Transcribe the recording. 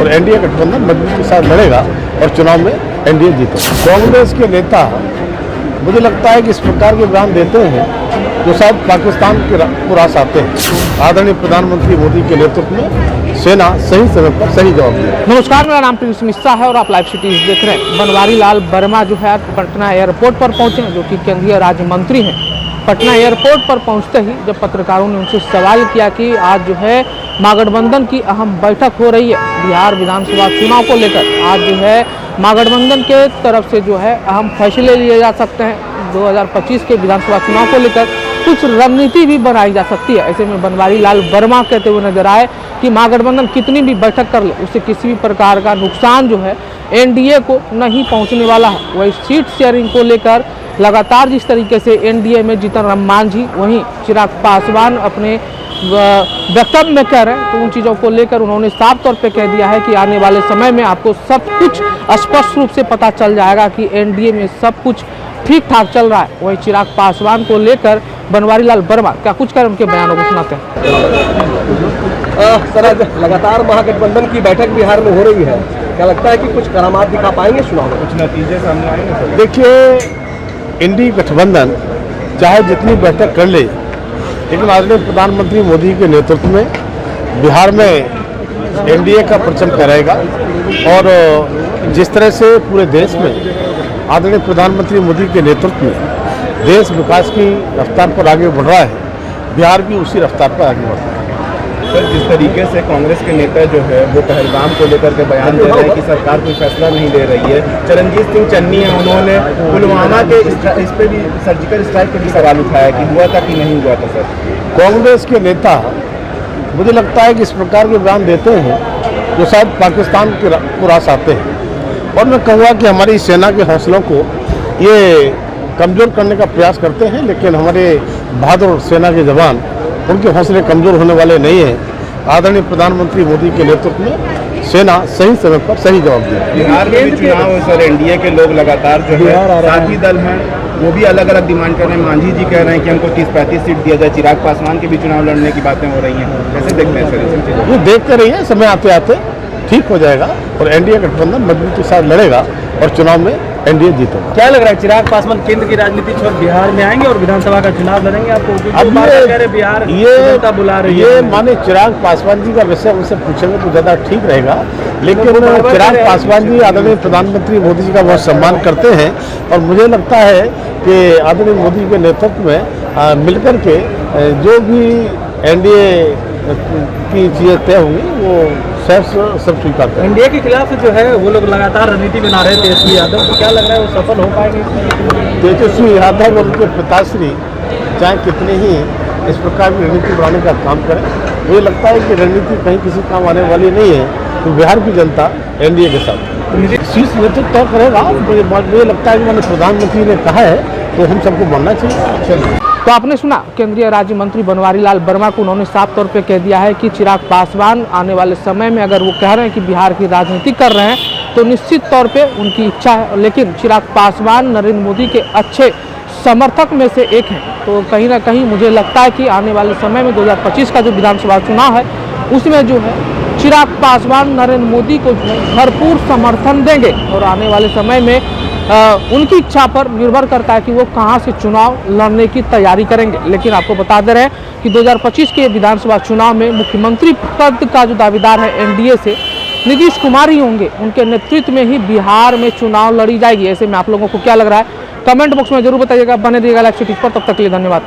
और एनडीए गठबंधन मजबूती के साथ लड़ेगा और चुनाव में एनडीए जीतेगा। कांग्रेस के नेता मुझे लगता है कि इस प्रकार के बयान देते हैं जो शायद पाकिस्तान को रास आते हैं। आदरणीय प्रधानमंत्री मोदी के नेतृत्व में सेना सही समय पर सही जवाब दिया। नमस्कार, मेरा नाम प्रिंस मिश्रा है और आप लाइव सिटीज देख रहे हैं। बनवारी लाल वर्मा जो है पटना एयरपोर्ट पर पहुंचे, जो कि केंद्रीय राज्य मंत्री हैं। पटना एयरपोर्ट पर पहुंचते ही जब पत्रकारों ने उनसे सवाल किया कि आज जो है महागठबंधन की अहम बैठक हो रही है बिहार विधानसभा चुनाव को लेकर, आज जो है महागठबंधन के तरफ से जो है अहम फैसले लिए जा सकते हैं 2025 के विधानसभा चुनाव को लेकर, कुछ रणनीति भी बनाई जा सकती है। ऐसे में बनवारी लाल वर्मा कहते हुए नजर आए कि महागठबंधन कितनी भी बैठक कर ले उससे किसी भी प्रकार का नुकसान जो है एनडीए को नहीं पहुंचने वाला है। वही सीट शेयरिंग को लेकर लगातार जिस तरीके से एनडीए में जीतन राम मांझी वहीं चिराग पासवान अपने वक्तव्य में कह रहे हैं, तो उन चीज़ों को लेकर उन्होंने साफ तौर पे कह दिया है कि आने वाले समय में आपको सब कुछ स्पष्ट रूप से पता चल जाएगा कि एनडीए में सब कुछ ठीक ठाक चल रहा है। वहीं चिराग पासवान को लेकर बनवारी लाल वर्मा क्या कुछ कर उनके बयानों को सुनाते हैं। सर, लगातार महागठबंधन की बैठक बिहार में हो रही है, क्या लगता है कि कुछ करामात दिखा पाएंगे चुनाव में, कुछ नतीजे सामने आएंगे? देखिए, इंडी गठबंधन चाहे जितनी बैठक कर ले, लेकिन आदरणीय प्रधानमंत्री मोदी के नेतृत्व में बिहार में एनडीए का परचम फहराएगा। और जिस तरह से पूरे देश में आदरणीय प्रधानमंत्री मोदी के नेतृत्व में देश विकास की रफ्तार पर आगे बढ़ रहा है, बिहार भी उसी रफ्तार पर आगे बढ़ रहा है। सर, जिस तरीके से कांग्रेस के नेता जो है वो पहलगाम को लेकर के बयान दे रहे हैं कि सरकार कोई फैसला नहीं ले रही है। चरणजीत सिंह चन्नी है, उन्होंने पुलवामा के इस पे भी सर्जिकल स्ट्राइक पे भी सवाल उठाया कि हुआ था कि नहीं हुआ था। सर, कांग्रेस के नेता मुझे लगता है कि इस प्रकार के बयान देते हैं जो शायद पाकिस्तान को रास आते हैं। और मैं कहूँगा कि हमारी सेना के हौसलों को ये कमज़ोर करने का प्रयास करते हैं, लेकिन हमारे बहादुर सेना के जवान उनके हौसले कमज़ोर होने वाले नहीं हैं। आदरणीय प्रधानमंत्री मोदी के नेतृत्व में सेना सही समय पर सही जवाब दिया। बिहार में भी चुनाव है सर, एनडीए के लोग लगातार जो है साथी दल हैं वो भी अलग अलग डिमांड कर रहे हैं। मांझी जी कह रहे हैं कि हमको 30-35 सीट दिया जाए। चिराग पासवान के भी चुनाव लड़ने की बातें हो रही हैं, कैसे देखते हैं सर? ये देखते रहिए, समय आते आते ठीक हो जाएगा और एनडीए गठबंधन मजबूती के साथ लड़ेगा और चुनाव में एनडीए जीतेगा। क्या लग रहा है, चिराग पासवान केंद्र की राजनीति छोड़ बिहार में आएंगे और विधानसभा का चुनाव लड़ेंगे? आपको अब बिहार ये बुला रही ये है, माने चिराग पासवान जी का विषय उनसे पूछेंगे तो ज़्यादा ठीक रहेगा। लेकिन चिराग पासवान जी आदरणीय प्रधानमंत्री मोदी जी का बहुत सम्मान करते हैं और मुझे लगता है कि आदरणीय मोदी के नेतृत्व में मिलकर के जो भी एनडीए की चीज़ें तय होंगी वो सब स्वीकार करें। एनडीए के खिलाफ जो है वो लोग लगातार रणनीति बना रहे हैं तेजस्वी यादव, तो क्या लग रहा है वो सफल हो पाएंगे? तेजस्वी यादव और उनके पिताश्री चाहे कितने ही इस प्रकार की रणनीति बनाने का काम करें, मुझे लगता है कि रणनीति कहीं किसी काम आने वाली नहीं है। तो बिहार की जनता एनडीए के साथ शीर्ष नेतृत्व तय करेगा। मुझे लगता है कि मैंने प्रधानमंत्री ने कहा है तो हम सबको मानना चाहिए। तो आपने सुना केंद्रीय राज्य मंत्री बनवारी लाल वर्मा को, उन्होंने साफ तौर पे कह दिया है कि चिराग पासवान आने वाले समय में अगर वो कह रहे हैं कि बिहार की राजनीति कर रहे हैं तो निश्चित तौर पे उनकी इच्छा है, लेकिन चिराग पासवान नरेंद्र मोदी के अच्छे समर्थक में से एक हैं। तो कहीं ना कहीं मुझे लगता है कि आने वाले समय में 2025 का जो विधानसभा चुनाव है उसमें जो है चिराग पासवान नरेंद्र मोदी को जो है भरपूर समर्थन देंगे और आने वाले समय में उनकी इच्छा पर निर्भर करता है कि वो कहां से चुनाव लड़ने की तैयारी करेंगे। लेकिन आपको बता दे रहे हैं कि 2025 के विधानसभा चुनाव में मुख्यमंत्री पद का जो दावेदार है एनडीए से नीतीश कुमार ही होंगे। उनके नेतृत्व में ही बिहार में चुनाव लड़ी जाएगी। ऐसे में आप लोगों को क्या लग रहा है कमेंट बॉक्स में जरूर बताइएगा। बने रहिएगा लाइव सिटीज पर, तब तक के लिए धन्यवाद।